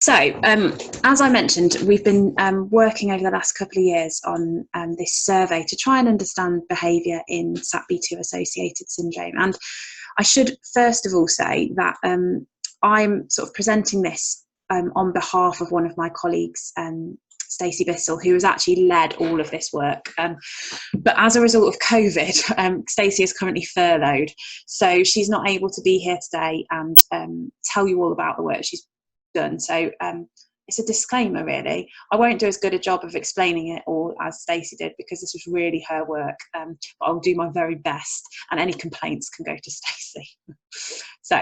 So, as I mentioned, we've been working over the last couple of years on this survey to try and understand behaviour in SATB2-Associated syndrome. And I should first of all say that I'm sort of presenting this on behalf of one of my colleagues, Stacey Bissell, who has actually led all of this work. But as a result of COVID, Stacey is currently furloughed, so she's not able to be here today and tell you all about the work she's done. So it's a disclaimer, really. I won't do as good a job of explaining it all as Stacey did, because this was really her work, but I'll do my very best, and any complaints can go to Stacey. So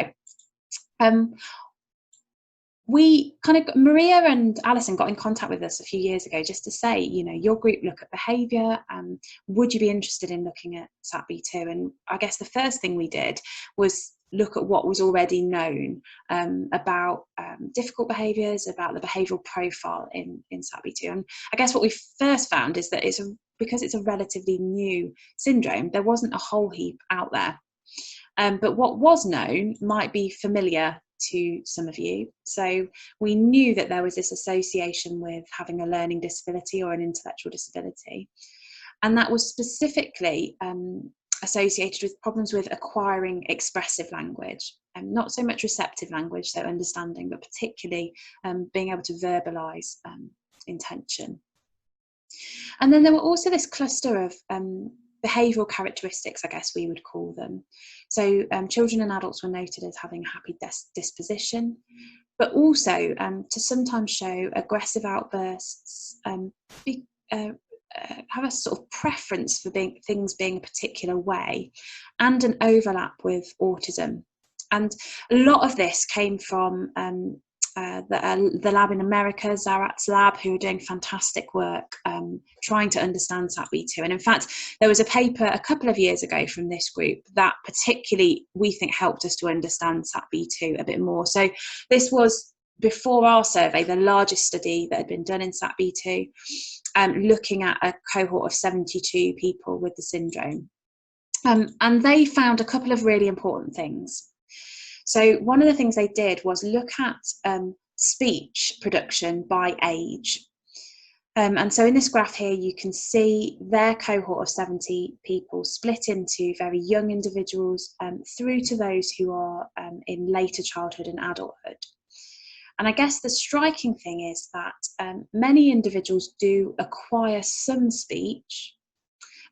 Maria and Alison got in contact with us a few years ago just to say, you know, your group look at behaviour, would you be interested in looking at SATB2? And I guess the first thing we did was look at what was already known about difficult behaviours, about the behavioural profile in SATB2. And I guess what we first found is that because it's a relatively new syndrome, there wasn't a whole heap out there. But what was known might be familiar to some of you. So we knew that there was this association with having a learning disability or an intellectual disability, and that was specifically associated with problems with acquiring expressive language, and not so much receptive language, so understanding, but particularly being able to verbalise intention. And then there were also this cluster of behavioural characteristics, I guess we would call them. So children and adults were noted as having a happy disposition, but also to sometimes show aggressive outbursts, have a sort of preference for things being a particular way, and an overlap with autism. And a lot of this came from the lab in America, Zarat's lab, who are doing fantastic work trying to understand SATB2. And in fact, there was a paper a couple of years ago from this group that particularly we think helped us to understand SATB2 a bit more. So this was, before our survey, the largest study that had been done in SATB2, looking at a cohort of 72 people with the syndrome. And they found a couple of really important things. So one of the things they did was look at speech production by age. And so in this graph here, you can see their cohort of 70 people split into very young individuals through to those who are in later childhood and adulthood. And I guess the striking thing is that many individuals do acquire some speech,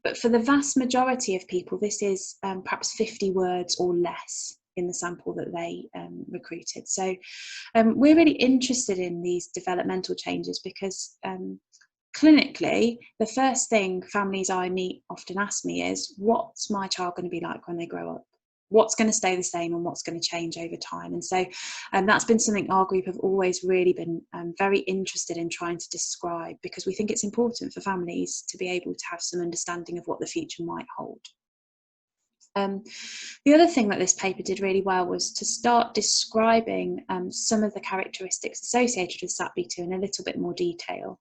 but for the vast majority of people, this is perhaps 50 words or less in the sample that they recruited. So we're really interested in these developmental changes because clinically, the first thing families I meet often ask me is, what's my child going to be like when they grow up? What's going to stay the same and what's going to change over time? And so that's been something our group have always really been very interested in trying to describe, because we think it's important for families to be able to have some understanding of what the future might hold. The other thing that this paper did really well was to start describing some of the characteristics associated with SATB2 in a little bit more detail.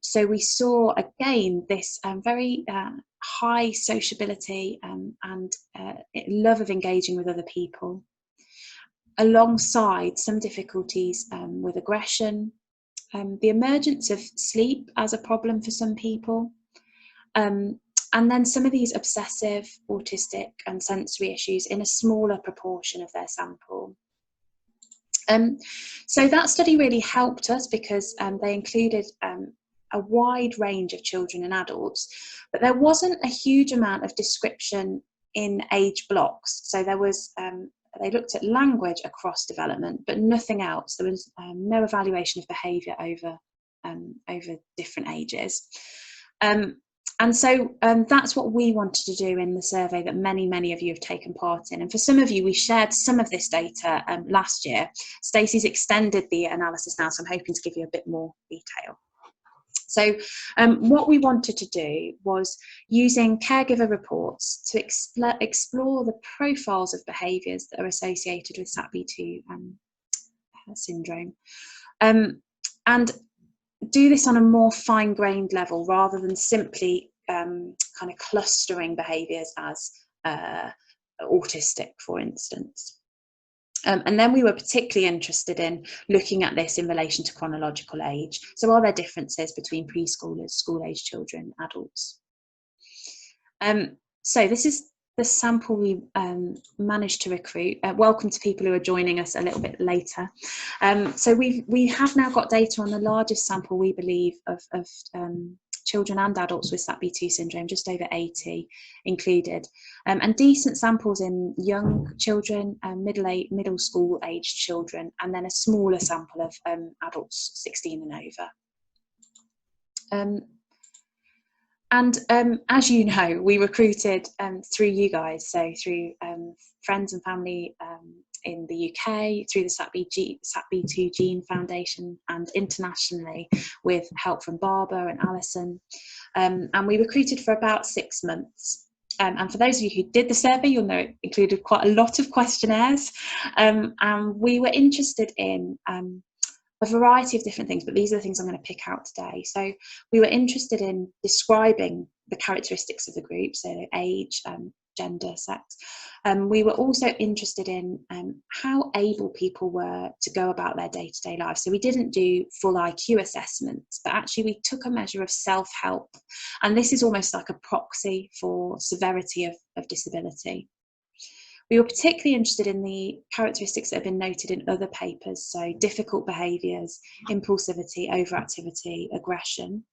So we saw again this very high sociability and love of engaging with other people, alongside some difficulties with aggression, the emergence of sleep as a problem for some people, and then some of these obsessive, autistic and sensory issues in a smaller proportion of their sample. So that study really helped us because they included a wide range of children and adults, but there wasn't a huge amount of description in age blocks. So there was, they looked at language across development, but nothing else. There was no evaluation of behaviour over different ages. And so that's what we wanted to do in the survey that many of you have taken part in. And for some of you, we shared some of this data last year. Stacey's extended the analysis now, so I'm hoping to give you a bit more detail. So what we wanted to do was, using caregiver reports, to explore the profiles of behaviours that are associated with SATB2 syndrome, and do this on a more fine-grained level rather than simply kind of clustering behaviours as autistic, for instance. And then we were particularly interested in looking at this in relation to chronological age. So are there differences between preschoolers, school-age children, adults? So this is the sample we managed to recruit. Welcome to people who are joining us a little bit later. So we have now got data on the largest sample, we believe, of children and adults with SATB2 syndrome, just over 80 included, and decent samples in young children, middle school aged children, and then a smaller sample of adults 16 and over. And as you know, we recruited through you guys, so through friends and family in the UK, through the SATB2 Gene Foundation, and internationally with help from Barbara and Alison. And we recruited for about 6 months. And for those of you who did the survey, you'll know it included quite a lot of questionnaires. And we were interested in a variety of different things, but these are the things I'm going to pick out today. So we were interested in describing the characteristics of the group, so age, gender, sex. We were also interested in how able people were to go about their day-to-day lives. So we didn't do full IQ assessments, but actually we took a measure of self-help. And this is almost like a proxy for severity of disability. We were particularly interested in the characteristics that have been noted in other papers, so difficult behaviours, impulsivity, overactivity, aggression.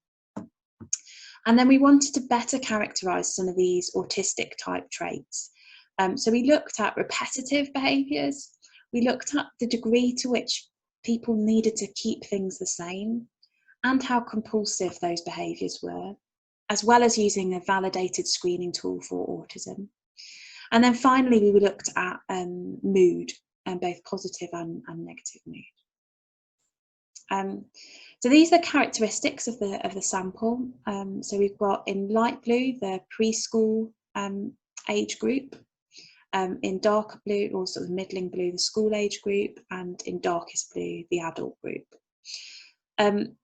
And then we wanted to better characterise some of these autistic type traits. So we looked at repetitive behaviours, we looked at the degree to which people needed to keep things the same, and how compulsive those behaviours were, as well as using a validated screening tool for autism. And then finally, we looked at mood, both positive and negative mood. So these are the characteristics of the sample. So we've got in light blue the preschool age group, in darker blue, or sort of middling blue, the school age group, and in darkest blue, the adult group. And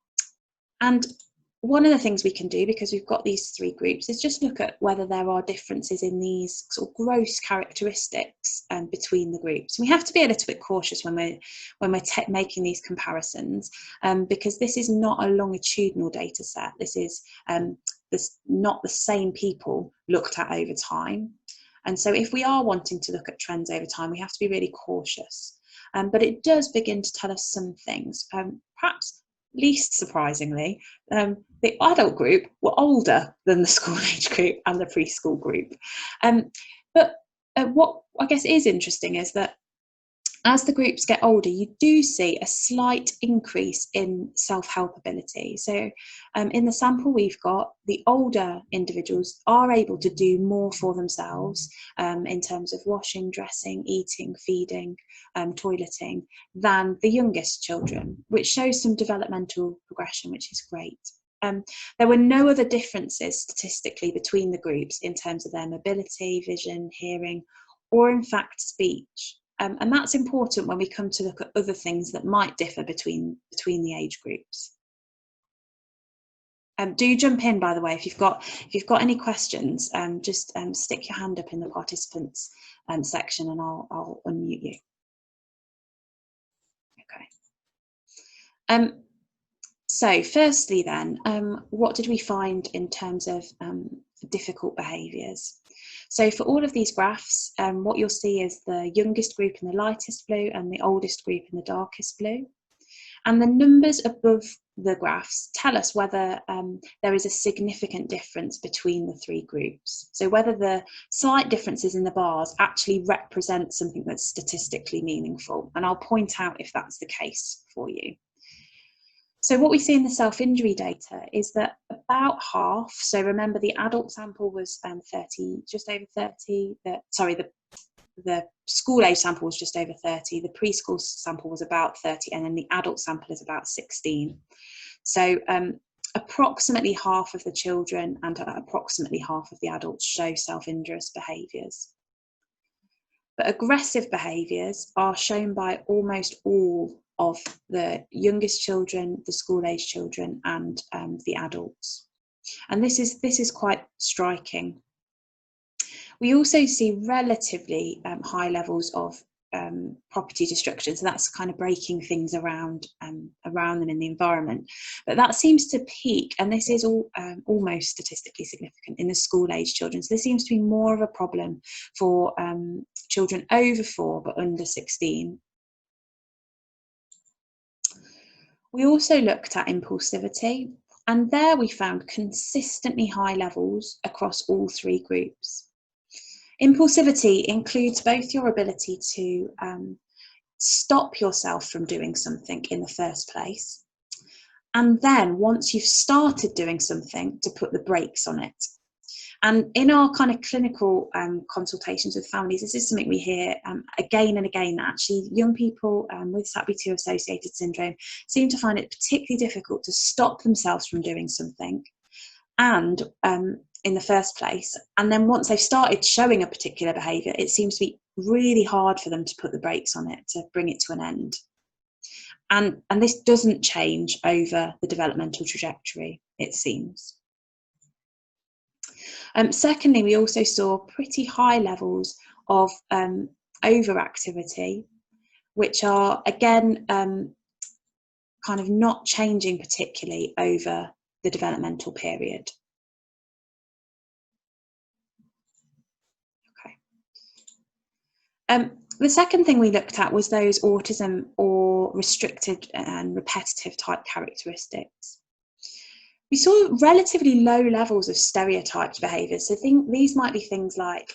one of the things we can do, because we've got these 3 groups, is just look at whether there are differences in these sort of gross characteristics between the groups. And we have to be a little bit cautious when we're making these comparisons, because this is not a longitudinal data set. This is not the same people looked at over time. And so if we are wanting to look at trends over time, we have to be really cautious. But it does begin to tell us some things. Perhaps least surprisingly, the adult group were older than the school age group and the preschool group. But what I guess is interesting is that as the groups get older, you do see a slight increase in self-help ability. So in the sample we've got, the older individuals are able to do more for themselves in terms of washing, dressing, eating, feeding, toileting, than the youngest children, which shows some developmental progression, which is great. There were no other differences statistically between the groups in terms of their mobility, vision, hearing, or in fact speech. And that's important when we come to look at other things that might differ between the age groups. Do jump in, by the way, if you've got any questions. Just stick your hand up in the participants section, and I'll unmute you. Okay. So firstly, then, what did we find in terms of difficult behaviours? So for all of these graphs, what you'll see is the youngest group in the lightest blue and the oldest group in the darkest blue. And the numbers above the graphs tell us whether there is a significant difference between the 3 groups. So whether the slight differences in the bars actually represent something that's statistically meaningful. And I'll point out if that's the case for you. So what we see in the self-injury data is that about half, so remember the adult sample was 30, just over 30, the school age sample was just over 30, the preschool sample was about 30, and then the adult sample is about 16. So approximately half of the children and approximately half of the adults show self-injurious behaviours. But aggressive behaviours are shown by almost all of the youngest children, the school-age children, and the adults. And this is quite striking. We also see relatively high levels of property destruction, so that's kind of breaking things around them in the environment. But that seems to peak, and this is almost statistically significant in the school age children. So this seems to be more of a problem for children over 4 but under 16. We also looked at impulsivity, and there we found consistently high levels across all 3 groups. Impulsivity includes both your ability to stop yourself from doing something in the first place, and then once you've started doing something, to put the brakes on it. And in our kind of clinical consultations with families, this is something we hear again and again, that actually young people with SATB2-Associated syndrome seem to find it particularly difficult to stop themselves from doing something, and in the first place, and then once they've started showing a particular behaviour, it seems to be really hard for them to put the brakes on it, to bring it to an end. And this doesn't change over the developmental trajectory, it seems. Secondly, we also saw pretty high levels of overactivity, which are again kind of not changing particularly over the developmental period. The second thing we looked at was those autism or restricted and repetitive type characteristics. We saw relatively low levels of stereotyped behaviours. So these might be things like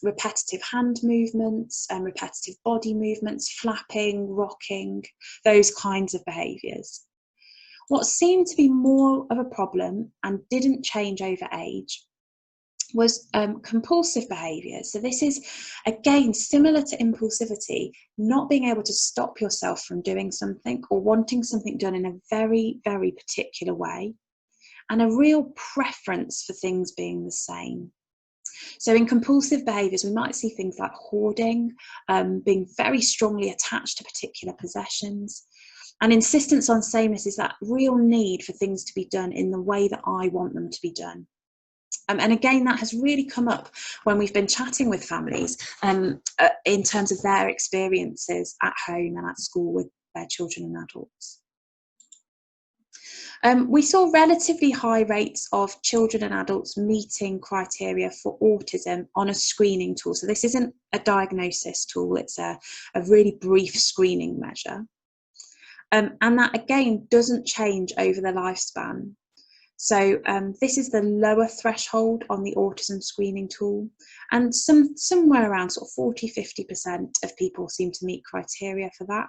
repetitive hand movements, repetitive body movements, flapping, rocking, those kinds of behaviours. What seemed to be more of a problem and didn't change over age was compulsive behaviour. So this is, again, similar to impulsivity, not being able to stop yourself from doing something or wanting something done in a very, very particular way, and a real preference for things being the same. So in compulsive behaviours, we might see things like hoarding, being very strongly attached to particular possessions, and insistence on sameness is that real need for things to be done in the way that I want them to be done. And again, that has really come up when we've been chatting with families in terms of their experiences at home and at school with their children and adults. We saw relatively high rates of children and adults meeting criteria for autism on a screening tool. So this isn't a diagnosis tool, it's a really brief screening measure. And that, again, doesn't change over the lifespan. So this is the lower threshold on the autism screening tool, and somewhere around sort of 40–50% of people seem to meet criteria for that.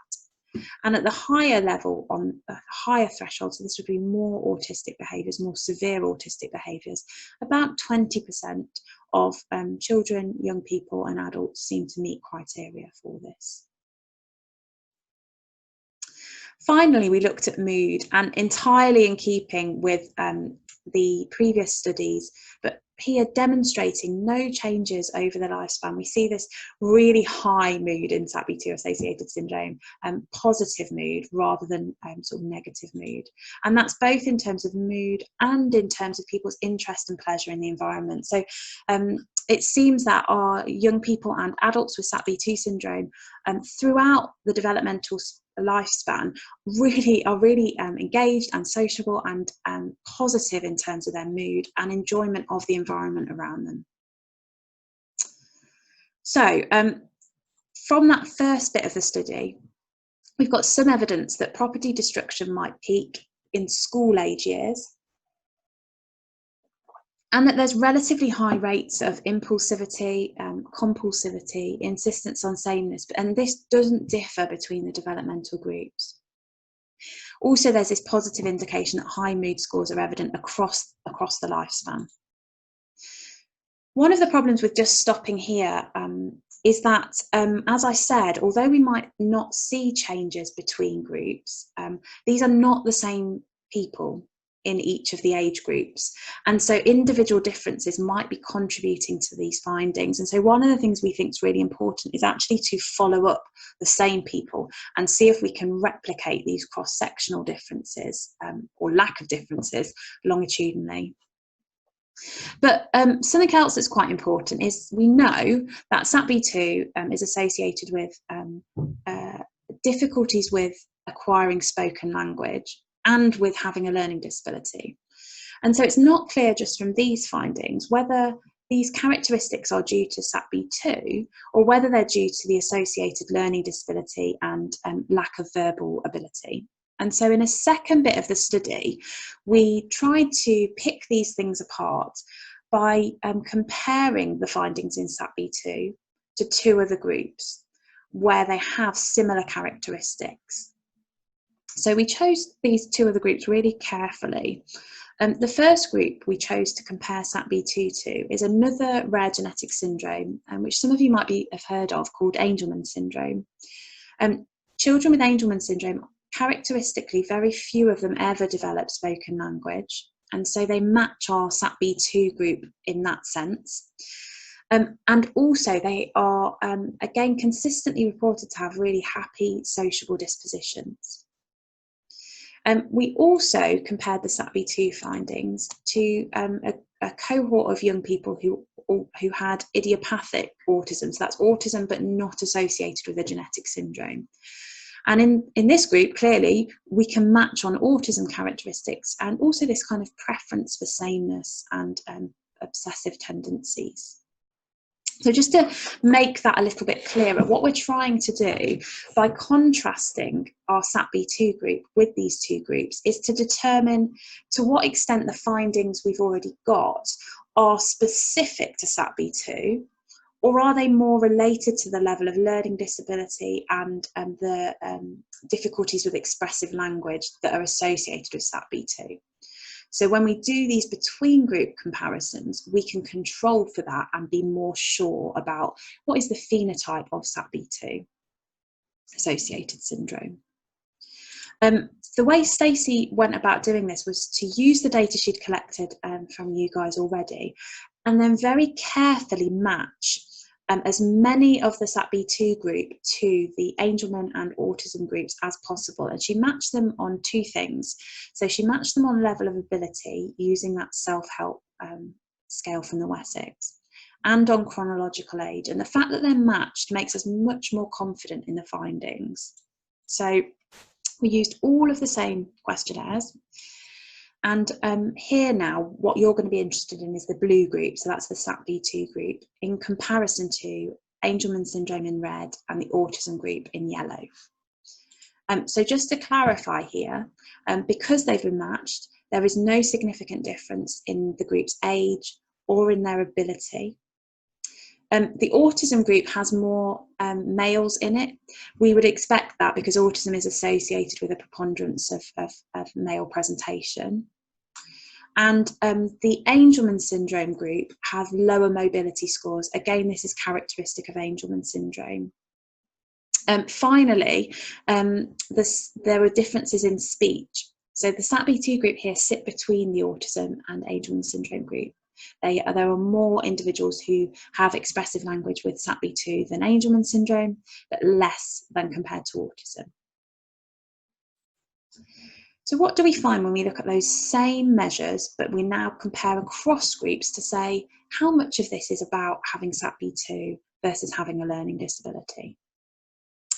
And at the higher level, on a higher threshold, so this would be more autistic behaviours, more severe autistic behaviours, about 20% of children, young people and adults seem to meet criteria for this. Finally, we looked at mood, and entirely in keeping with the previous studies, but here demonstrating no changes over the lifespan. We see this really high mood in SATB2-Associated syndrome, positive mood rather than sort of negative mood. And that's both in terms of mood and in terms of people's interest and pleasure in the environment. So it seems that our young people and adults with SATB2 syndrome throughout the developmental lifespan are really engaged and sociable and positive in terms of their mood and enjoyment of the environment around them. So from that first bit of the study, we've got some evidence that property destruction might peak in school age years, and that there's relatively high rates of impulsivity, compulsivity, insistence on sameness, and this doesn't differ between the developmental groups. Also, there's this positive indication that high mood scores are evident across the lifespan. One of the problems with just stopping here is that, as I said, although we might not see changes between groups, these are not the same people in each of the age groups, and so individual differences might be contributing to these findings. And so one of the things we think is really important is actually to follow up the same people and see if we can replicate these cross-sectional differences or lack of differences longitudinally. But something else that's quite important is we know that SATB2 is associated with difficulties with acquiring spoken language and with having a learning disability. And so it's not clear just from these findings whether these characteristics are due to SATB2 or whether they're due to the associated learning disability and lack of verbal ability. And so in a second bit of the study, we tried to pick these things apart by comparing the findings in SATB2 to two other groups where they have similar characteristics. So we chose these two other groups really carefully. The first group we chose to compare SATB2 to is another rare genetic syndrome, which some of you might have heard of, called Angelman syndrome. Children with Angelman syndrome, characteristically, very few of them ever develop spoken language, and so they match our SATB2 group in that sense. And also they are, again, consistently reported to have really happy, sociable dispositions. We also compared the SATB2 findings to a cohort of young people who had idiopathic autism, so that's autism but not associated with a genetic syndrome. And in this group, clearly, we can match on autism characteristics and also this kind of preference for sameness and obsessive tendencies. So just to make that a little bit clearer, what we're trying to do by contrasting our SATB2 group with these two groups is to determine to what extent the findings we've already got are specific to SATB2, or are they more related to the level of learning disability and the difficulties with expressive language that are associated with SATB2. So when we do these between group comparisons, we can control for that and be more sure about what is the phenotype of SATB2 associated syndrome. The way Stacey went about doing this was to use the data she'd collected from you guys already, and then very carefully match as many of the SATB2 group to the Angelman and autism groups as possible. And she matched them on two things. So she matched them on level of ability using that self-help scale from the Wessex, and on chronological age. And the fact that they're matched makes us much more confident in the findings. So we used all of the same questionnaires. And here now, what you're going to be interested in is the blue group, so that's the SATB2 group, in comparison to Angelman syndrome in red and the autism group in yellow. So just to clarify here, because they've been matched, there is no significant difference in the group's age or in their ability. The autism group has more males in it. We would expect that because autism is associated with a preponderance of male presentation. And the Angelman syndrome group have lower mobility scores. Again, this is characteristic of Angelman syndrome. Finally, there are differences in speech. So the SATB2 group here sit between the autism and Angelman syndrome group. There are more individuals who have expressive language with SATB2 than Angelman syndrome, but less than compared to autism. So what do we find when we look at those same measures, but we now compare across groups to say how much of this is about having SATB2 versus having a learning disability?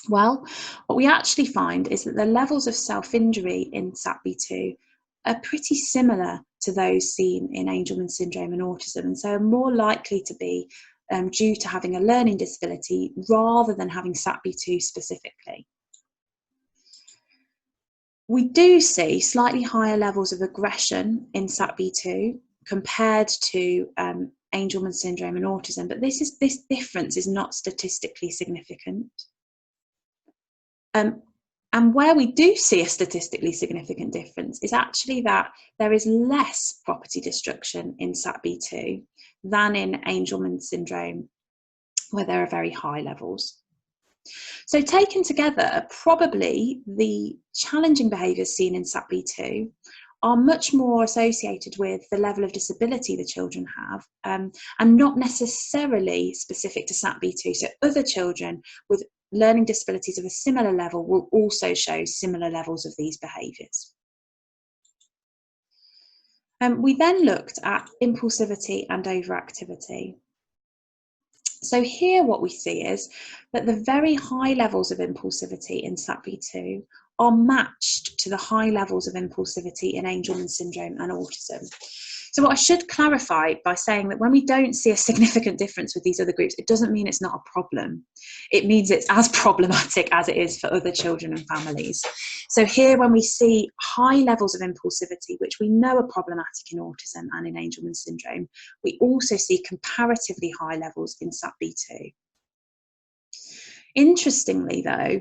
Well, what we actually find is that the levels of self-injury in SATB2 are pretty similar to those seen in Angelman syndrome and autism, and so are more likely to be due to having a learning disability rather than having SATB2 specifically. We do see slightly higher levels of aggression in SATB2 compared to Angelman syndrome and autism, but this difference is not statistically significant. And where we do see a statistically significant difference is actually that there is less property destruction in SATB2 than in Angelman syndrome, where there are very high levels. So taken together, probably the challenging behaviours seen in SATB2 are much more associated with the level of disability the children have, and not necessarily specific to SATB2. So other children with learning disabilities of a similar level will also show similar levels of these behaviours. We then looked at impulsivity and overactivity. So here what we see is that the very high levels of impulsivity in SATB2 are matched to the high levels of impulsivity in Angelman syndrome and autism. So what I should clarify by saying that when we don't see a significant difference with these other groups, it doesn't mean it's not a problem. It means it's as problematic as it is for other children and families. So here, when we see high levels of impulsivity, which we know are problematic in autism and in Angelman syndrome, we also see comparatively high levels in SATB2. Interestingly, though,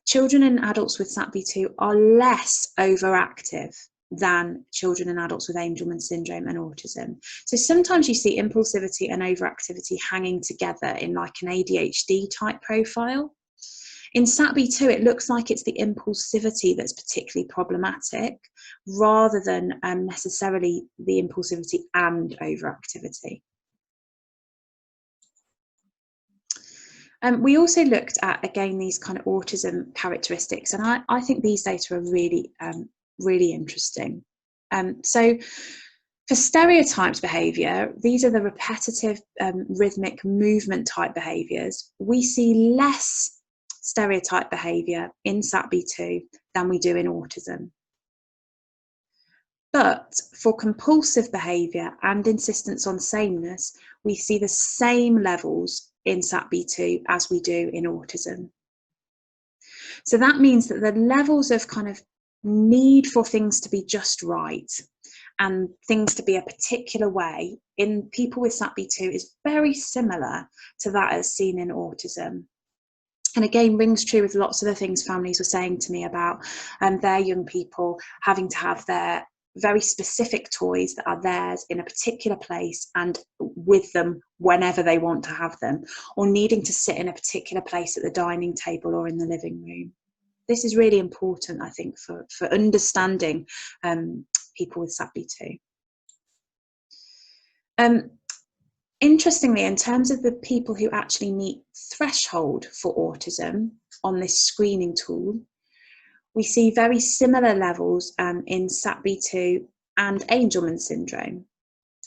children and adults with SATB2 are less overactive than children and adults with Angelman syndrome and autism. So sometimes you see impulsivity and overactivity hanging together in like an ADHD type profile. In SATB2, it looks like it's the impulsivity that's particularly problematic rather than necessarily the impulsivity and overactivity. We also looked at, again, these kind of autism characteristics, and I think these data are really, really interesting. So for stereotypes behaviour, these are the repetitive rhythmic movement type behaviours. We see less stereotype behaviour in SATB2 than we do in autism. But for compulsive behaviour and insistence on sameness, we see the same levels in SATB2 as we do in autism. So that means that the levels of kind of need for things to be just right and things to be a particular way in people with SATB2 is very similar to that as seen in autism. And again, rings true with lots of the things families were saying to me about their young people having to have their very specific toys that are theirs in a particular place and with them whenever they want to have them, or needing to sit in a particular place at the dining table or in the living room. This is really important, I think, for understanding people with SATB2. Interestingly, in terms of the people who actually meet threshold for autism on this screening tool, we see very similar levels in SATB2 and Angelman syndrome.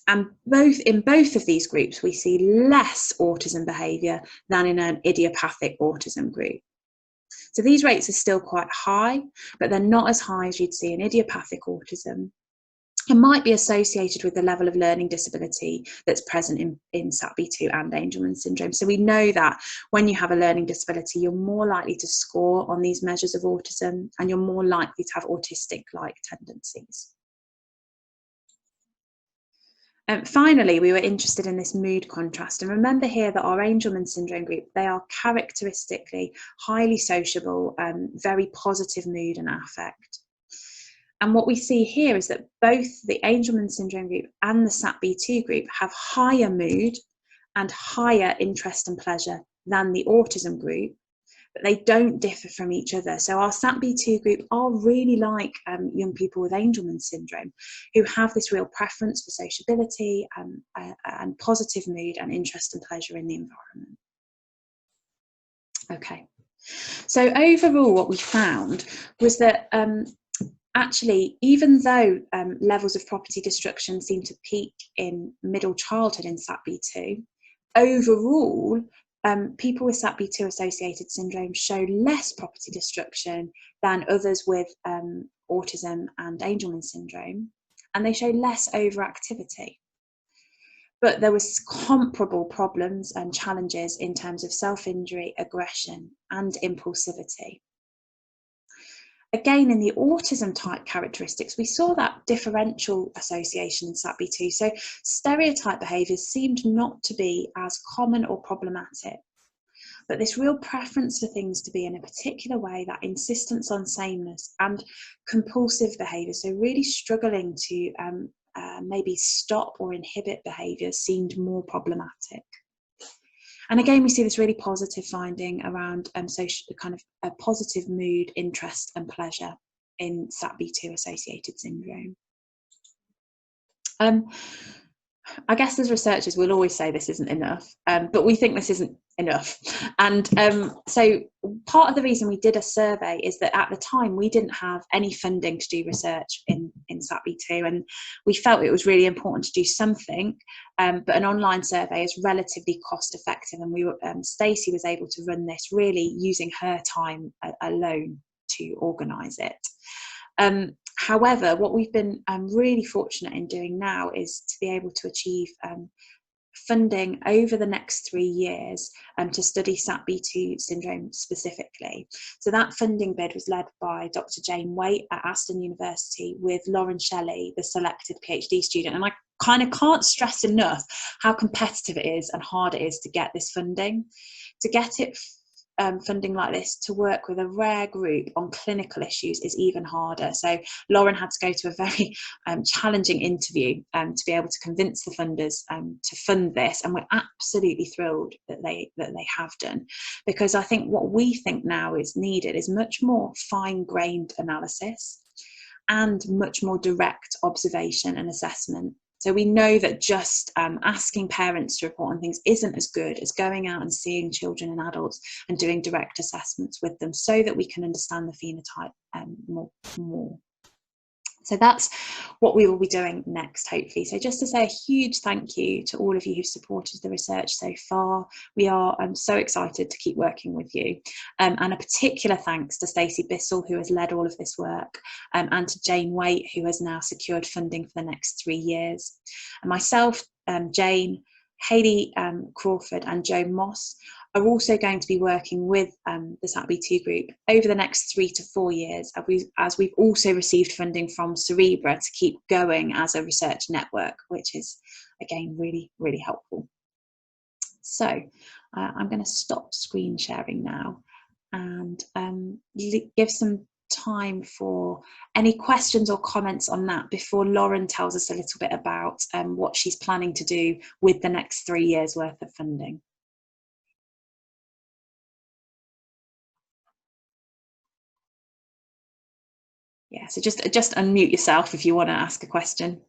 And in both of these groups, we see less autism behaviour than in an idiopathic autism group. So these rates are still quite high, but they're not as high as you'd see in idiopathic autism. It might be associated with the level of learning disability that's present in SATB2 and Angelman syndrome. So we know that when you have a learning disability, you're more likely to score on these measures of autism and you're more likely to have autistic-like tendencies. Finally, we were interested in this mood contrast. And remember here that our Angelman syndrome group, they are characteristically highly sociable, very positive mood and affect. And what we see here is that both the Angelman syndrome group and the SATB2 group have higher mood and higher interest and pleasure than the autism group, but they don't differ from each other. So our SATB2 group are really like young people with Angelman syndrome who have this real preference for sociability and positive mood and interest and pleasure in the environment. Okay, so overall what we found was that actually, even though levels of property destruction seem to peak in middle childhood in SATB2, overall, people with SATB2-associated syndrome show less property destruction than others with autism and Angelman syndrome, and they show less overactivity. But there was comparable problems and challenges in terms of self-injury, aggression, and impulsivity. Again, in the autism type characteristics, we saw that differential association in SATB2. So stereotype behaviours seemed not to be as common or problematic. But this real preference for things to be in a particular way, that insistence on sameness and compulsive behaviour, so really struggling to maybe stop or inhibit behaviour, seemed more problematic. And again, we see this really positive finding around kind of a positive mood, interest and pleasure in SATB2-associated syndrome. I guess as researchers, we'll always say this isn't enough, but we think this isn't enough. And so part of the reason we did a survey is that at the time we didn't have any funding to do research in SATB2, and we felt it was really important to do something, but an online survey is relatively cost effective, and we were Stacey was able to run this really using her time alone to organise it. However, what we've been really fortunate in doing now is to be able to achieve funding over the next 3 years to study SATB2 syndrome specifically. So that funding bid was led by Dr. Jane Waite at Aston University with Lauren Shelley, the selected PhD student. And I kind of can't stress enough how competitive it is and hard it is to get this funding. To get it funding like this to work with a rare group on clinical issues is even harder. So Lauren had to go to a very challenging interview to be able to convince the funders to fund this, and we're absolutely thrilled that they have done, because I think what we think now is needed is much more fine-grained analysis and much more direct observation and assessment. So we know that just asking parents to report on things isn't as good as going out and seeing children and adults and doing direct assessments with them, so that we can understand the phenotype more. So that's what we will be doing next, hopefully. So just to say a huge thank you to all of you who've supported the research so far. We are so excited to keep working with you. And a particular thanks to Stacey Bissell, who has led all of this work, and to Jane Waite, who has now secured funding for the next 3 years. And myself, Jane, Hayley Crawford and Joe Moss are also going to be working with the SATB2 group over the next 3 to 4 years, as we've also received funding from Cerebra to keep going as a research network, which is, again, really, really helpful. So I'm going to stop screen sharing now and give some time for any questions or comments on that before Lauren tells us a little bit about what she's planning to do with the next 3 years worth of funding. Yeah, so just unmute yourself if you want to ask a question.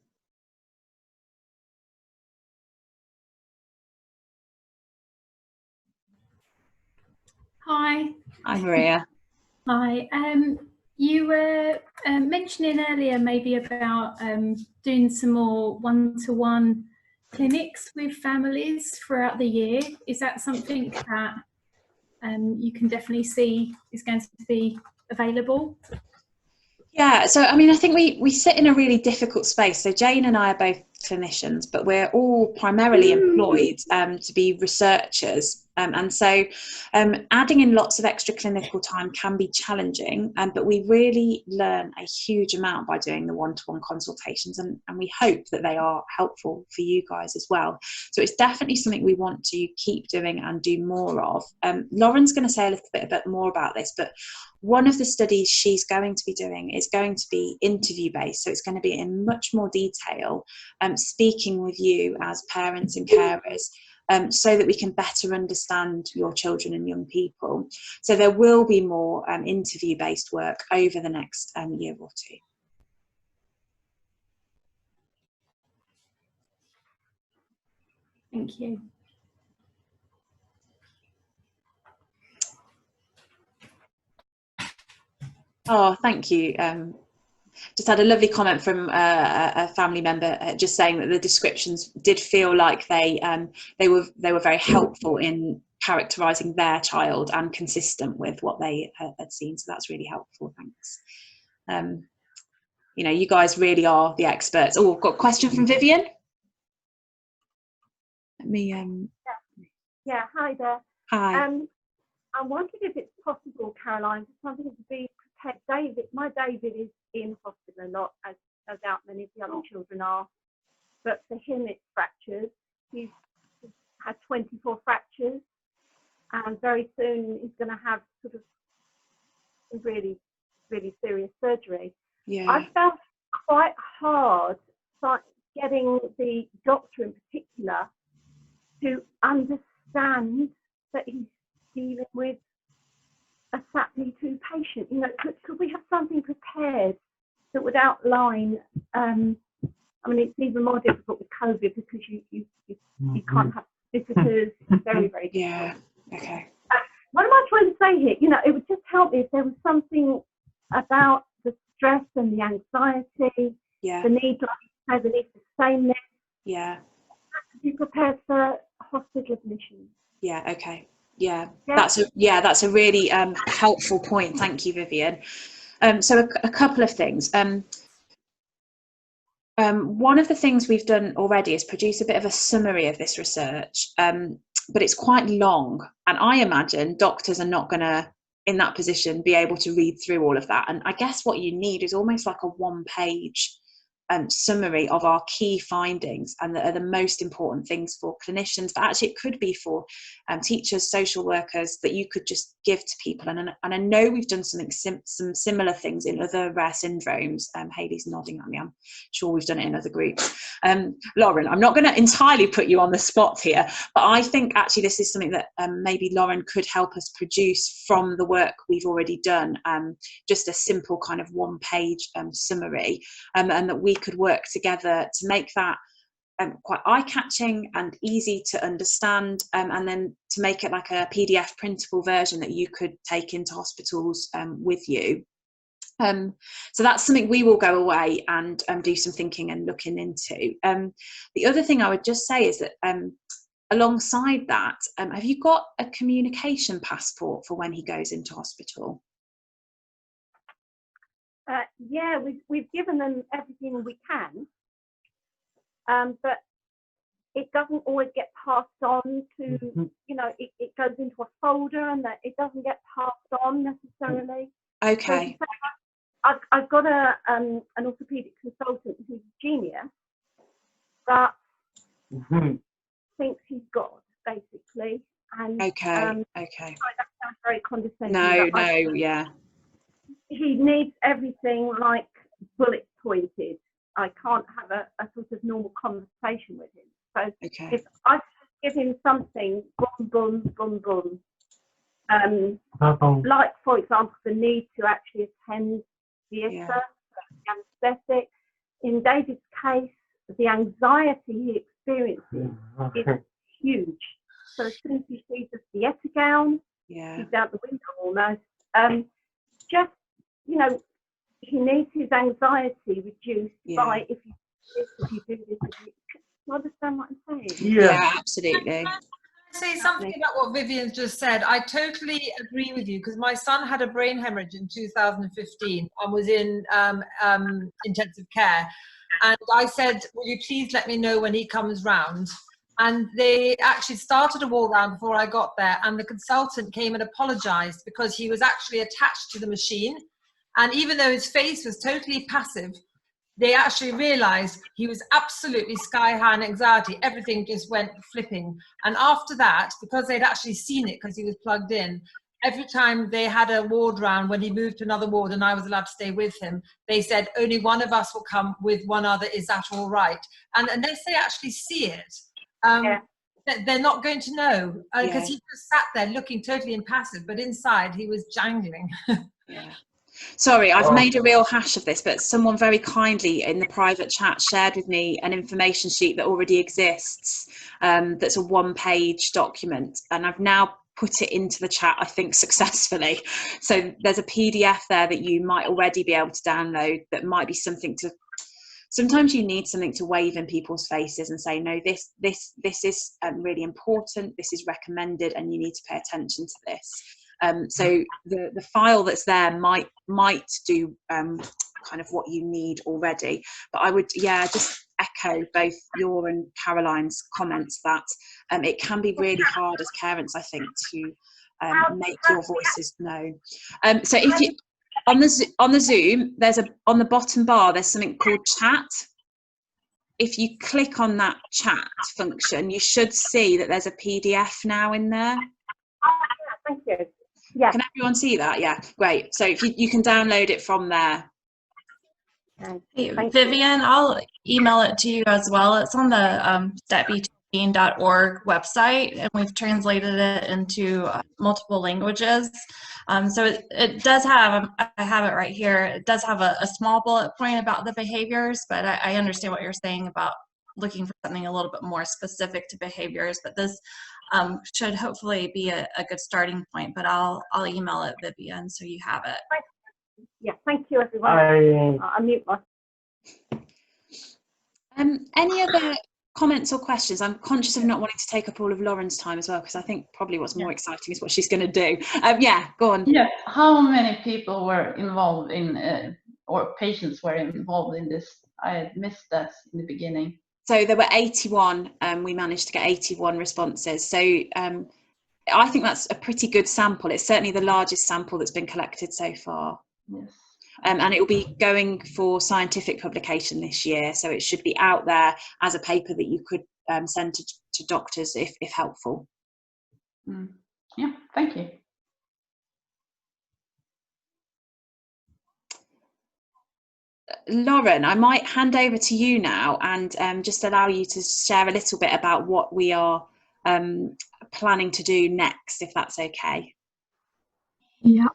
Hi. Hi, Maria. Hi. You were mentioning earlier maybe about doing some more one-to-one clinics with families throughout the year. Is that something that you can definitely see is going to be available? Yeah, so I mean, I think we sit in a really difficult space. So Jane and I are both clinicians, but we're all primarily employed to be researchers. And so adding in lots of extra clinical time can be challenging, but we really learn a huge amount by doing the one-to-one consultations, and we hope that they are helpful for you guys as well. So it's definitely something we want to keep doing and do more of. Lauren's going to say a little bit more about this, but one of the studies she's going to be doing is going to be interview based, so it's going to be in much more detail, speaking with you as parents and carers, so that we can better understand your children and young people. So there will be more interview based work over the next year or two. Thank you. Oh, thank you. Just had a lovely comment from a family member just saying that the descriptions did feel like they were very helpful in characterising their child and consistent with what they had seen. So that's really helpful. Thanks. You know, you guys really are the experts. Oh, I've got a question from Vivian. Let me. Yeah. Hi there. Hi. I wondered if it's possible, Caroline, for something to be protect David. My David is in hospital a lot, as doubt many of the other children are. But for him, it's fractures. He's had 24 fractures, and very soon he's going to have sort of really, really serious surgery. Yeah. I found quite hard getting the doctor in particular to understand that he's dealing with a SATB2 patient. You know, could we have something prepared that would outline? I mean, it's even more difficult with COVID because you can't have visitors. It's very, very difficult. Yeah. Okay. What am I trying to say here? You know, it would just help me if there was something about the stress and the anxiety, Yeah. the need, like you say, the need for sameness. Yeah. To be prepared for hospital admission. Yeah. Okay. Yeah. Yeah. That's a really helpful point. Thank you, Vivian. So a couple of things. One of the things we've done already is produce a bit of a summary of this research, but it's quite long, and I imagine doctors are not going to, in that position, be able to read through all of that. And I guess what you need is almost like a one-page summary of our key findings and that are the most important things for clinicians, but actually it could be for teachers, social workers, that you could just give to people. And I know we've done some similar things in other rare syndromes. Hayley's nodding at me. I'm sure we've done it in other groups. Lauren, I'm not going to entirely put you on the spot here, but I think actually this is something that maybe Lauren could help us produce from the work we've already done, just a simple kind of one-page summary, and that we could work together to make that quite eye-catching and easy to understand, and then to make it like a PDF printable version that you could take into hospitals with you. So that's something we will go away and do some thinking and looking into. The other thing I would just say is that alongside that, have you got a communication passport for when he goes into hospital? Yeah, we've given them everything we can, but it doesn't always get passed on to, you know, it goes into a folder and that it doesn't get passed on necessarily. Okay. So I've got an orthopaedic consultant who's a genius, but thinks he's God, basically. And okay. Sorry, that sounds very condescending. No, yeah. He needs everything like bullet pointed. I can't have a sort of normal conversation with him. So if I give him something, boom, boom, boom, boom, like, for example, the need to actually attend theatre, the anaesthetic. In David's case, the anxiety he experiences is huge. So as soon as he sees a theatre gown, he's out the window almost. Just, you know, he needs his anxiety reduced by if you do this, if you understand what I'm saying? Yeah, absolutely. Say something about what Vivian's just said. I totally agree with you, because my son had a brain hemorrhage in 2015 and was in intensive care, and I said, will you please let me know when he comes round? And they actually started a walk round before I got there, and the consultant came and apologized because he was actually attached to the machine, and even though his face was totally passive, they actually realized he was absolutely sky high in anxiety. Everything just went flipping. And after that, because they'd actually seen it because he was plugged in, every time they had a ward round, when he moved to another ward and I was allowed to stay with him, they said, only one of us will come with one other. Is that all right? And unless they actually see it, they're not going to know, because he just sat there looking totally impassive, but inside he was jangling. Sorry, I've made a real hash of this, but someone very kindly in the private chat shared with me an information sheet that already exists, that's a one-page document, and I've now put it into the chat, I think, successfully. So there's a PDF there that you might already be able to download that might be something to... Sometimes you need something to wave in people's faces and say, no, this is really important, this is recommended, and you need to pay attention to this. So the file that's there might do kind of what you need already, but I would just echo both your and Caroline's comments that it can be really hard as parents, I think, to make your voices known. So if you on the Zoom, there's on the bottom bar there's something called chat. If you click on that chat function, you should see that there's a PDF now in there. Thank you. Yeah. Can everyone see that? Yeah, great. So if you can download it from there. Hey, Vivian, I'll email it to you as well. It's on the SATB2-Associated.org website, and we've translated it into multiple languages. So it does have, I have it right here, it does have a small bullet point about the behaviors, but I understand what you're saying about looking for something a little bit more specific to behaviors. But this should hopefully be a good starting point, but I'll email it, Vivian, so you have it. Yeah, thank you, everyone. I'll mute myself. Any other comments or questions? I'm conscious of not wanting to take up all of Lauren's time as well, because I think probably what's more exciting is what she's going to do. Yeah, go on. Yeah, how many people were involved in, or patients were involved in this? I missed that in the beginning. So there were 81, we managed to get 81 responses. So I think that's a pretty good sample. It's certainly the largest sample that's been collected so far. Yes. And it will be going for scientific publication this year, so it should be out there as a paper that you could send to doctors if helpful. Yeah, thank you. Lauren, I might hand over to you now and just allow you to share a little bit about what we are planning to do next, if that's okay. Yeah.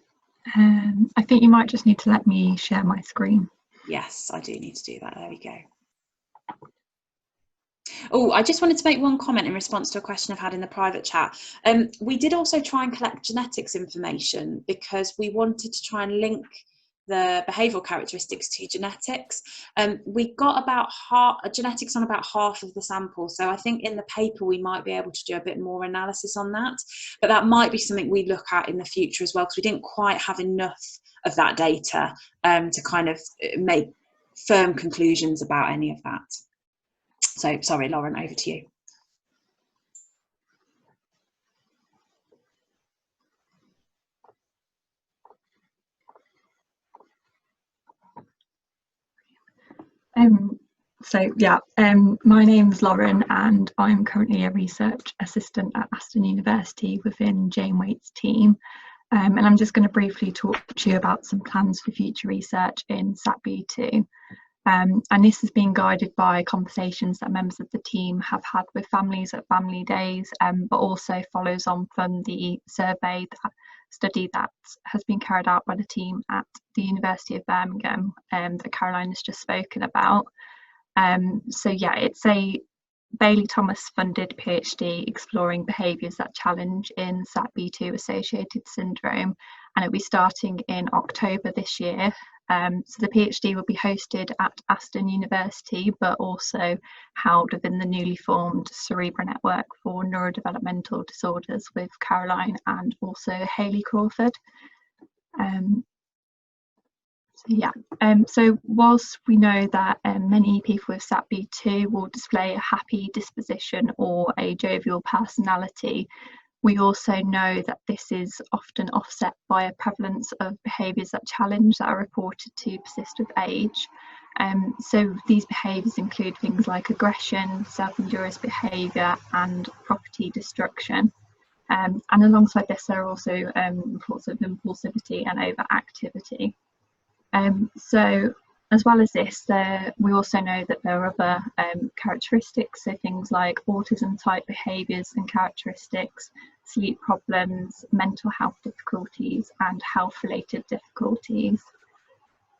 I think you might just need to let me share my screen. Yes, I do need to do that. There we go. Oh, I just wanted to make one comment in response to a question I've had in the private chat. We did also try and collect genetics information because we wanted to try and link the behavioural characteristics to genetics. We got about genetics on about half of the sample, so I think in the paper we might be able to do a bit more analysis on that, but that might be something we look at in the future as well, because we didn't quite have enough of that data to kind of make firm conclusions about any of that. So sorry, Lauren, over to you. My name's Lauren and I'm currently a research assistant at Aston University within Jane Waite's team. And I'm just going to briefly talk to you about some plans for future research in SATB2. And this has been guided by conversations that members of the team have had with families at family days, but also follows on from the survey study that has been carried out by the team at the University of Birmingham that Caroline has just spoken about. So yeah, it's a Bailey Thomas funded PhD exploring behaviours that challenge in SATB2-Associated syndrome, and it'll be starting in October this year. So the PhD will be hosted at Aston University, but also held within the newly formed Cerebra Network for Neurodevelopmental Disorders with Caroline and also Hayley Crawford. So whilst we know that many people with SATB2 will display a happy disposition or a jovial personality, we also know that this is often offset by a prevalence of behaviours that challenge that are reported to persist with age. So these behaviours include things like aggression, self-injurious behaviour and property destruction. And alongside this, there are also reports of impulsivity and overactivity. So as well as this, we also know that there are other characteristics, so things like autism type behaviours and characteristics, sleep problems, mental health difficulties and health related difficulties.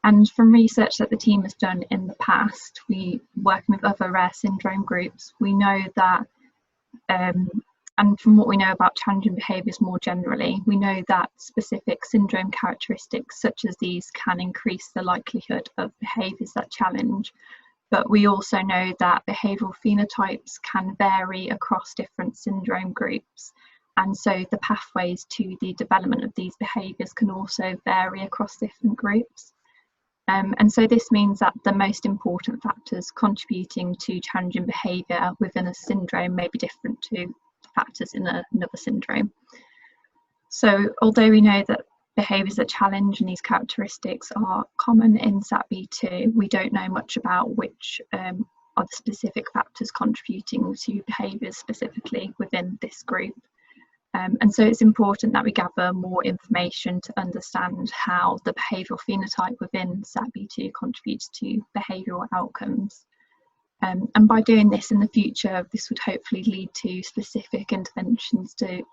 And from research that the team has done in the past, working with other rare syndrome groups, we know that and from what we know about challenging behaviours more generally, we know that specific syndrome characteristics such as these can increase the likelihood of behaviours that challenge. But we also know that behavioural phenotypes can vary across different syndrome groups. And so the pathways to the development of these behaviours can also vary across different groups. And so this means that the most important factors contributing to challenging behaviour within a syndrome may be different to factors in another syndrome. So although we know that behaviours that challenge and these characteristics are common in SATB2, we don't know much about which are the specific factors contributing to behaviours specifically within this group. And so it's important that we gather more information to understand how the behavioural phenotype within SATB2 contributes to behavioural outcomes. And by doing this in the future, this would hopefully lead to specific interventions to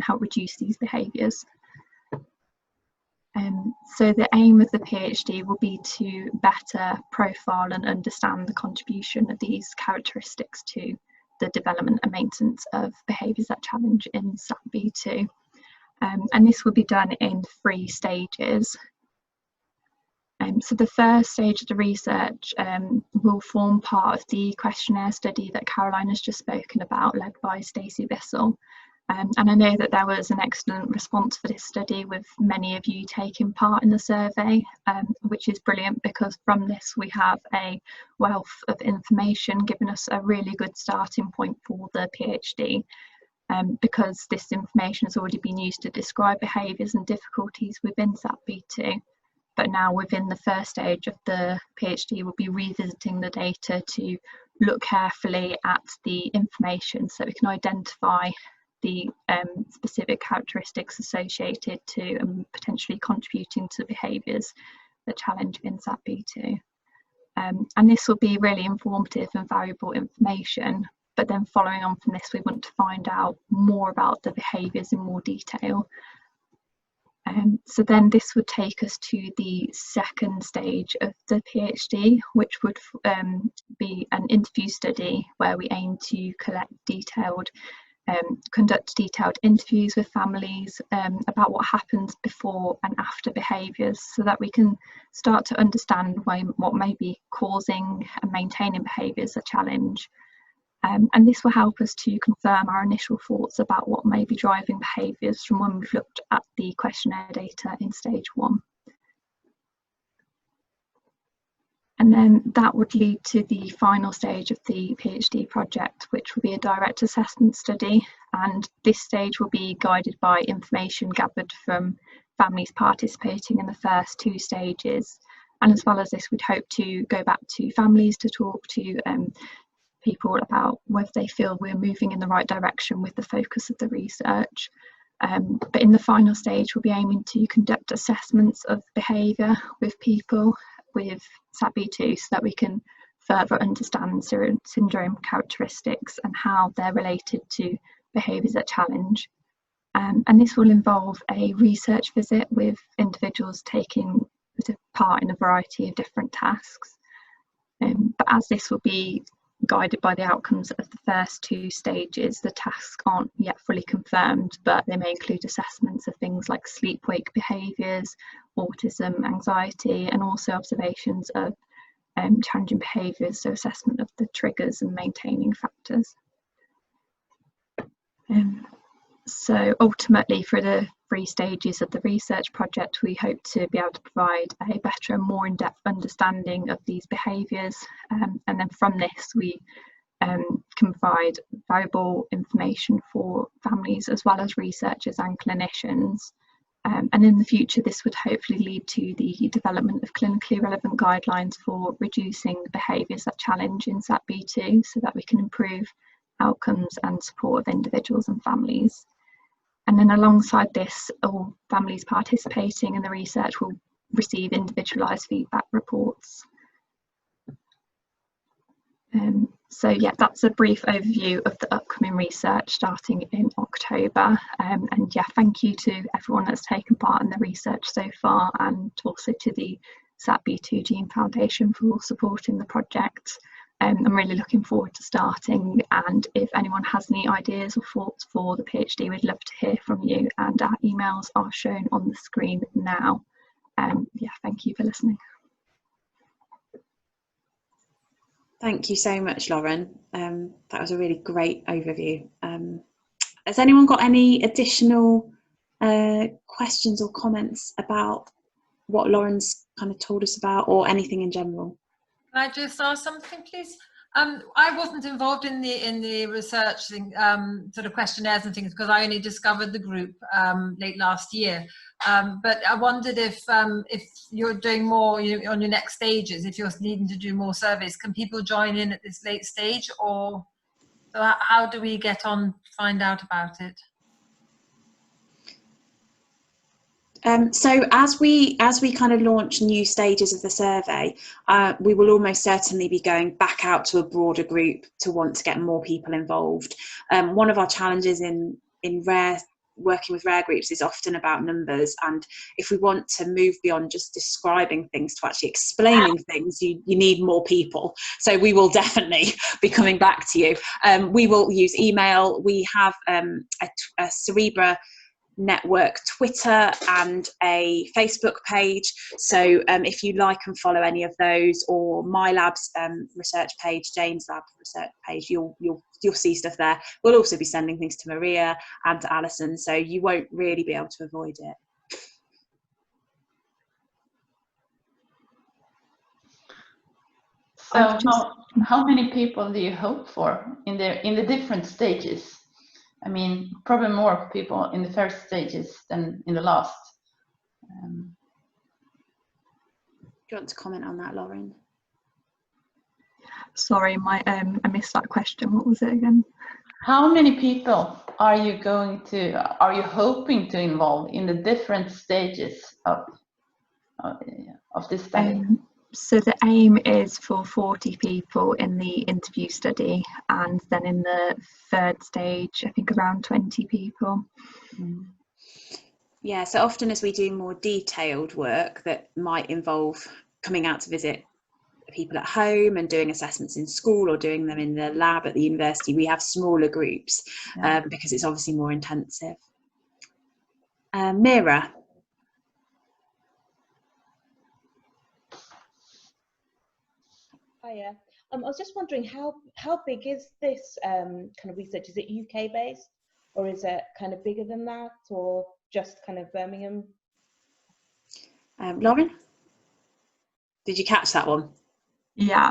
help reduce these behaviours. So the aim of the PhD will be to better profile and understand the contribution of these characteristics to the development and maintenance of behaviours that challenge in SATB2. And this will be done in 3 stages. So the first stage of the research will form part of the questionnaire study that Caroline has just spoken about, led by Stacey Bissell. And I know that there was an excellent response for this study, with many of you taking part in the survey, which is brilliant, because from this we have a wealth of information giving us a really good starting point for the PhD, because this information has already been used to describe behaviours and difficulties within SATB2. But now within the first stage of the PhD, we'll be revisiting the data to look carefully at the information so we can identify the specific characteristics associated to potentially contributing to behaviours that challenge in SATB2. And this will be really informative and valuable information, but then following on from this, we want to find out more about the behaviours in more detail. So then this would take us to the second stage of the PhD, which would be an interview study where we aim to conduct detailed interviews with families about what happens before and after behaviours, so that we can start to understand what may be causing and maintaining behaviours that challenge. And this will help us to confirm our initial thoughts about what may be driving behaviours from when we've looked at the questionnaire data in stage 1. And then that would lead to the final stage of the PhD project, which will be a direct assessment study. And this stage will be guided by information gathered from families participating in the first 2 stages. And as well as this, we'd hope to go back to families to talk to people about whether they feel we're moving in the right direction with the focus of the research. But in the final stage, we'll be aiming to conduct assessments of behaviour with people with SATB2, so that we can further understand syndrome characteristics and how they're related to behaviours that challenge. And this will involve a research visit with individuals taking part in a variety of different tasks. But as this will be guided by the outcomes of the first 2 stages, the tasks aren't yet fully confirmed, but they may include assessments of things like sleep-wake behaviours, autism, anxiety, and also observations of challenging behaviours, so assessment of the triggers and maintaining factors. So ultimately, for the 3 stages of the research project, we hope to be able to provide a better and more in-depth understanding of these behaviours, and then from this we can provide valuable information for families as well as researchers and clinicians. And in the future, this would hopefully lead to the development of clinically relevant guidelines for reducing behaviours that challenge in SATB2, so that we can improve outcomes and support of individuals and families. And then alongside this, all families participating in the research will receive individualised feedback reports. So yeah, that's a brief overview of the upcoming research starting in October. And yeah, thank you to everyone that's taken part in the research so far, and also to the SATB2 Gene Foundation for supporting the project. I'm really looking forward to starting, and if anyone has any ideas or thoughts for the PhD, we'd love to hear from you, and our emails are shown on the screen now. Yeah, thank you for listening. Thank you so much, Lauren. That was a really great overview. Has anyone got any additional questions or comments about what Lauren's kind of told us about, or anything in general? Can I just ask something, please? I wasn't involved in the research thing, sort of questionnaires and things, because I only discovered the group late last year. But I wondered if you're doing more on your next stages, if you're needing to do more surveys, can people join in at this late stage, or how do we get on, find out about it? So as we kind of launch new stages of the survey, we will almost certainly be going back out to a broader group to want to get more people involved. One of our challenges in rare working with rare groups is often about numbers, and if we want to move beyond just describing things to actually explaining things, you need more people. So we will definitely be coming back to you. We will use email. We have a Cerebra Network Twitter and a Facebook page, so if you like and follow any of those, or my lab's research page, Jane's lab research page, you'll see stuff there. We'll also be sending things to Maria and to Alison, so you won't really be able to avoid it. So how many people do you hope for in the different stages? I mean, probably more people in the first stages than in the last. Do you want to comment on that, Lauren? Sorry, I missed that question. What was it again? How many people are you hoping to involve in the different stages of this study? So the aim is for 40 people in the interview study, and then in the third stage, I think around 20 people. Yeah, so often as we do more detailed work that might involve coming out to visit people at home and doing assessments in school or doing them in the lab at the university, we have smaller groups because it's obviously more intensive. Mira. Hiya. I was just wondering how big is this kind of research? Is it UK based, or is it kind of bigger than that, or just kind of Birmingham? Lauren, did you catch that one? Yeah.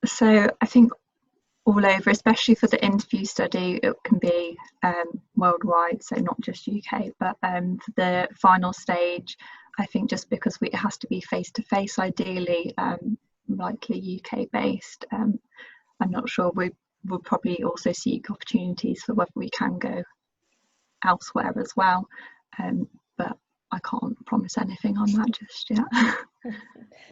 So I think all over, especially for the interview study, it can be worldwide, so not just UK, but for the final stage, I think just because it has to be face-to-face, ideally, likely UK based. I'm not sure. We'll probably also seek opportunities for whether we can go elsewhere as well, but I can't promise anything on that just yet.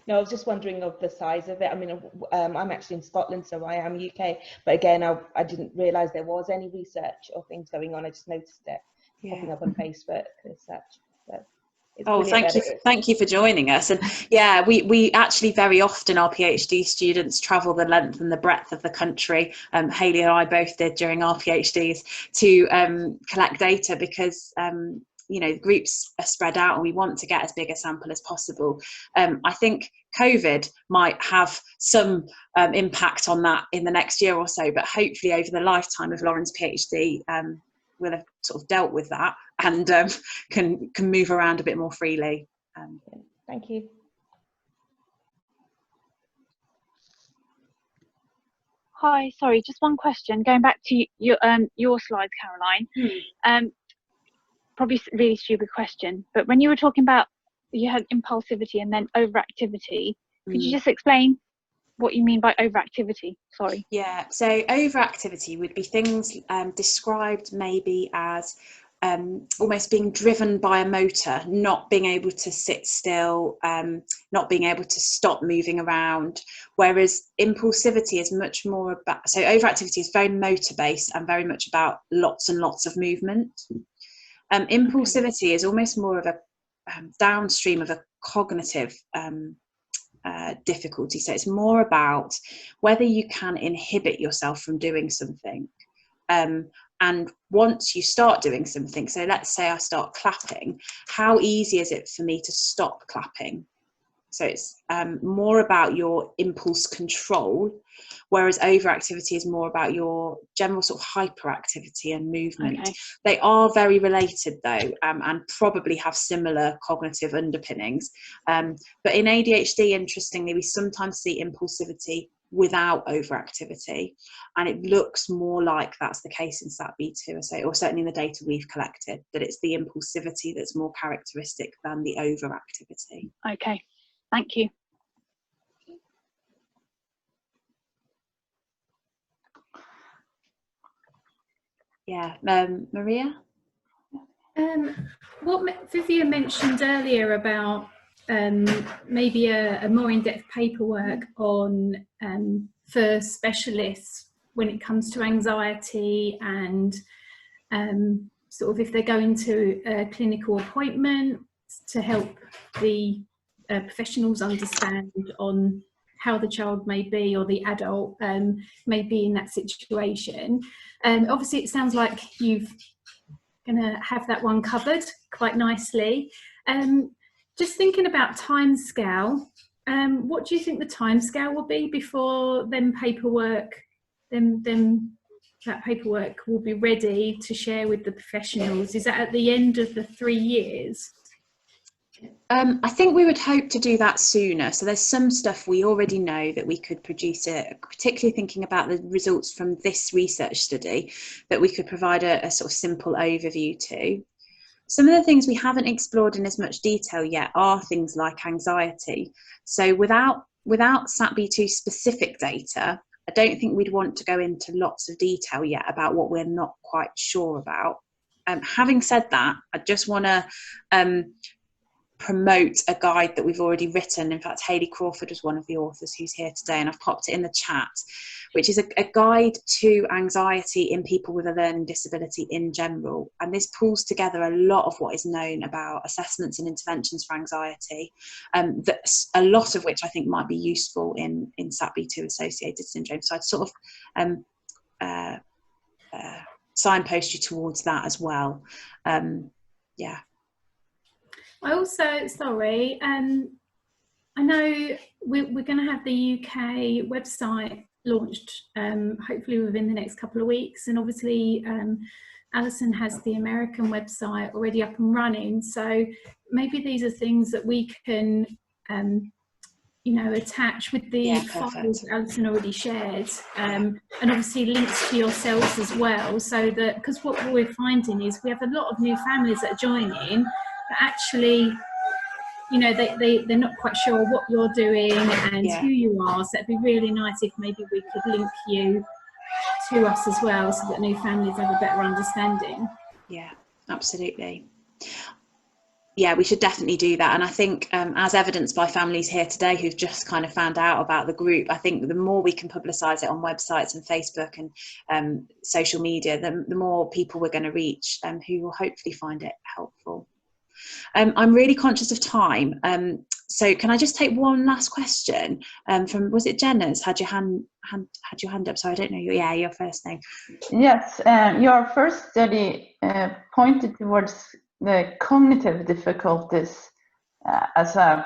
No, I was just wondering of the size of it. I mean, I'm actually in Scotland, so I am UK, but again, I didn't realise there was any research or things going on. I just noticed it popping up on Facebook as such. So thank you for joining us. And yeah, we actually very often, our PhD students travel the length and the breadth of the country. Hayley and I both did during our PhDs to collect data, because you know, groups are spread out and we want to get as big a sample as possible. I think COVID might have some impact on that in the next year or so, but hopefully over the lifetime of Lauren's PhD, we'll have sort of dealt with that and can move around a bit more freely. Thank you. Hi, sorry, just one question. Going back to your slides, Caroline. Probably really stupid question, but when you were talking about, you had impulsivity and then overactivity, could you just explain what you mean by overactivity? Sorry. Yeah, so overactivity would be things described maybe as almost being driven by a motor, not being able to sit still, not being able to stop moving around, whereas impulsivity is much more about, so overactivity is very motor based and very much about lots and lots of movement. Impulsivity is almost more of a downstream of a cognitive difficulty. So it's more about whether you can inhibit yourself from doing something. And once you start doing something, so let's say I start clapping, how easy is it for me to stop clapping? So it's more about your impulse control, whereas overactivity is more about your general sort of hyperactivity and movement. Okay. They are very related though, and probably have similar cognitive underpinnings. But in ADHD, interestingly, we sometimes see impulsivity without overactivity, and it looks more like that's the case in SATB2, or certainly in the data we've collected, that it's the impulsivity that's more characteristic than the overactivity. Okay. Thank you. Yeah, Maria? What Vivian mentioned earlier about maybe a more in-depth paperwork on for specialists when it comes to anxiety and sort of if they're going to a clinical appointment, to help the professionals understand on how the child may be, or the adult may be in that situation. Obviously, it sounds like you've going to have that one covered quite nicely. Just thinking about timescale, what do you think the timescale will be before that paperwork will be ready to share with the professionals? Is that at the end of the 3 years? I think we would hope to do that sooner. So there's some stuff we already know that we could produce it, particularly thinking about the results from this research study, that we could provide a sort of simple overview to. Some of the things we haven't explored in as much detail yet are things like anxiety. So without SATB2 specific data, I don't think we'd want to go into lots of detail yet about what we're not quite sure about. Having said that, I just want to promote a guide that we've already written. In fact, Hayley Crawford was one of the authors who's here today, and I've popped it in the chat, which is a guide to anxiety in people with a learning disability in general. And this pulls together a lot of what is known about assessments and interventions for anxiety, a lot of which I think might be useful in SATB2-associated syndrome. So I'd sort of signpost you towards that as well. Yeah. I also, sorry, I know we're going to have the UK website launched hopefully within the next couple of weeks, and obviously Alison has the American website already up and running, so maybe these are things that we can attach with the files that Alison already shared, and obviously links to yourselves as well, so that, because what we're finding is we have a lot of new families that are joining, but actually, they're not quite sure what you're doing and who you are. So it'd be really nice if maybe we could link you to us as well, so that new families have a better understanding. Yeah, absolutely. Yeah, we should definitely do that. And I think, as evidenced by families here today who've just kind of found out about the group, I think the more we can publicise it on websites and Facebook and social media, the more people we're going to reach, who will hopefully find it helpful. I'm really conscious of time, so can I just take one last question from, was it Jenna's had your hand up? So I don't know your first name. Yes, your first study pointed towards the cognitive difficulties as a,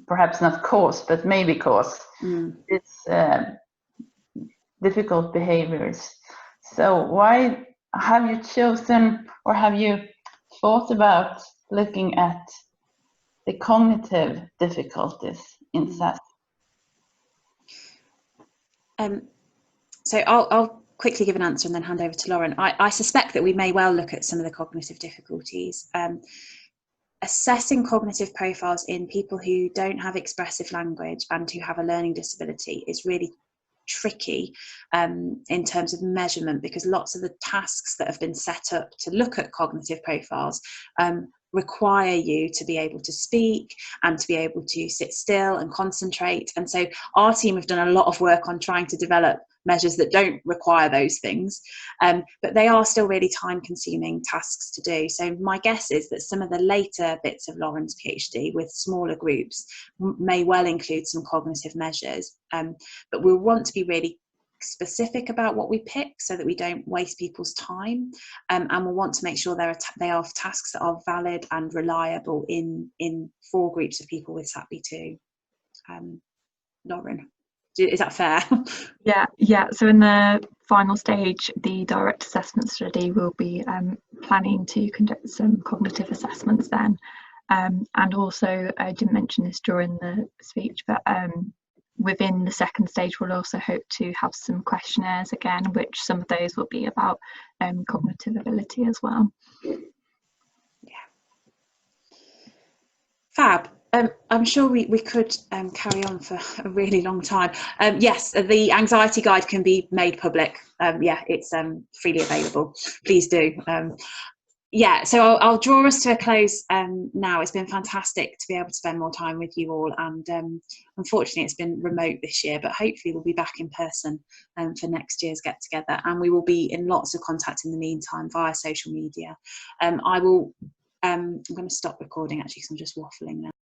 perhaps not cause, but maybe cause. It's difficult behaviors. So why have you chosen, or have you thought about looking at the cognitive difficulties in SAS? So I'll quickly give an answer and then hand over to Lauren. I suspect that we may well look at some of the cognitive difficulties. Assessing cognitive profiles in people who don't have expressive language and who have a learning disability is really tricky in terms of measurement, because lots of the tasks that have been set up to look at cognitive profiles require you to be able to speak and to be able to sit still and concentrate. And so our team have done a lot of work on trying to develop measures that don't require those things, but they are still really time-consuming tasks to do. So my guess is that some of the later bits of Lauren's PhD with smaller groups may well include some cognitive measures, but we'll want to be really specific about what we pick so that we don't waste people's time, and we'll want to make sure they are tasks that are valid and reliable in 4 groups of people with SATB2. Lauren, is that fair? Yeah. So in the final stage, the direct assessment study will be planning to conduct some cognitive assessments then, and also I didn't mention this during the speech, but within the second stage we'll also hope to have some questionnaires again, which some of those will be about cognitive ability as well. Fab. I'm sure we could carry on for a really long time. Yes, the anxiety guide can be made public. Yeah, it's freely available. Please do. yeah, so I'll draw us to a close now. It's been fantastic to be able to spend more time with you all, and unfortunately it's been remote this year, but hopefully we'll be back in person for next year's get together, and we will be in lots of contact in the meantime via social media. I'm going to stop recording actually because I'm just waffling now.